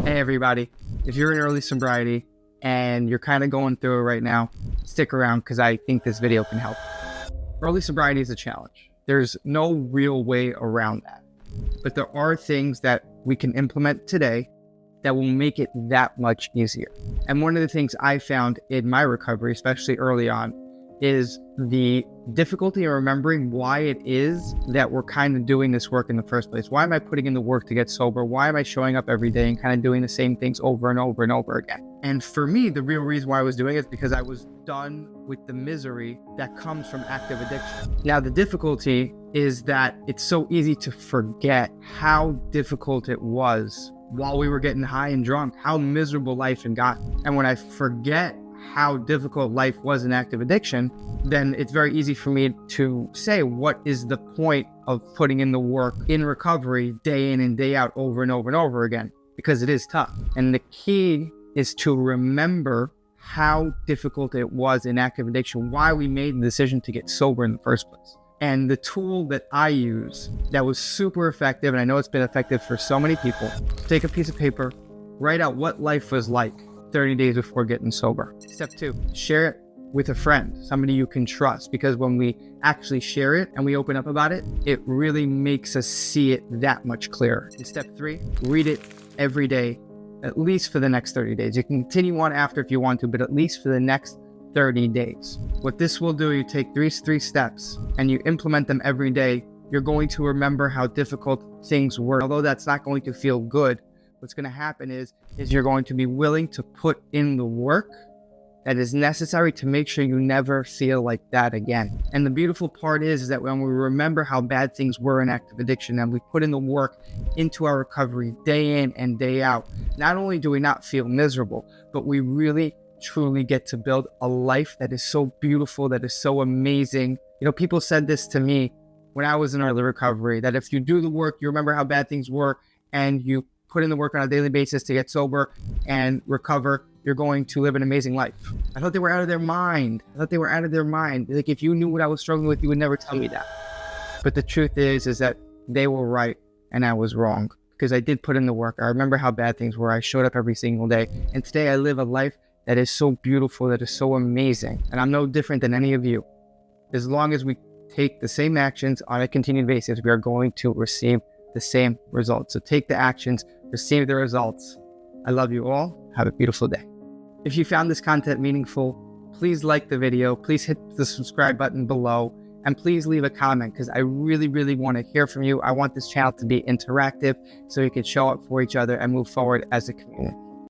Hey everybody, if you're in early sobriety and you're kind of going through it right now, stick around because I think this video can help. Early sobriety is a challenge. There's no real way around that. But there are things that we can implement today that will make it that much easier. And one of the things I found in my recovery, especially early on, is the difficulty in remembering why it is that we're kind of doing this work in the first place. Why am I putting in the work to get sober? Why am I showing up every day and kind of doing the same things over and over and over again? And for me, the real reason why I was doing it is because I was done with the misery that comes from active addiction. Now, the difficulty is that it's so easy to forget how difficult it was while we were getting high and drunk, how miserable life had gotten. And when I forget how difficult life was in active addiction, then it's very easy for me to say, what is the point of putting in the work in recovery day in and day out over and over and over again? Because it is tough. And the key is to remember how difficult it was in active addiction, why we made the decision to get sober in the first place. And the tool that I use that was super effective, and I know it's been effective for so many people, take a piece of paper, write out what life was like 30 days before getting sober. Step 2, share it with a friend, somebody you can trust, because when we actually share it and we open up about it, it really makes us see it that much clearer. And step 3, read it every day, at least for the next 30 days. You can continue on after if you want to, but at least for the next 30 days. What this will do, you take three steps and you implement them every day. You're going to remember how difficult things were. Although that's not going to feel good, what's going to happen is you're going to be willing to put in the work that is necessary to make sure you never feel like that again. And the beautiful part is that when we remember how bad things were in active addiction and we put in the work into our recovery day in and day out, not only do we not feel miserable, but we really truly get to build a life that is so beautiful, that is so amazing. You know, people said this to me when I was in early recovery, that if you do the work, you remember how bad things were, and you put in the work on a daily basis to get sober and recover, you're going to live an amazing life. I thought they were out of their mind. Like, if you knew what I was struggling with, you would never tell me that. But the truth is that they were right and I was wrong, because I did put in the work. I remember how bad things were. I showed up every single day. And today I live a life that is so beautiful, that is so amazing. And I'm no different than any of you. As long as we take the same actions on a continued basis, we are going to receive the same results. So take the actions, receive the results. I love you all. Have a beautiful day. If you found this content meaningful, please like the video, please hit the subscribe button below, and please leave a comment, because I really, really want to hear from you. I want this channel to be interactive so we can show up for each other and move forward as a community.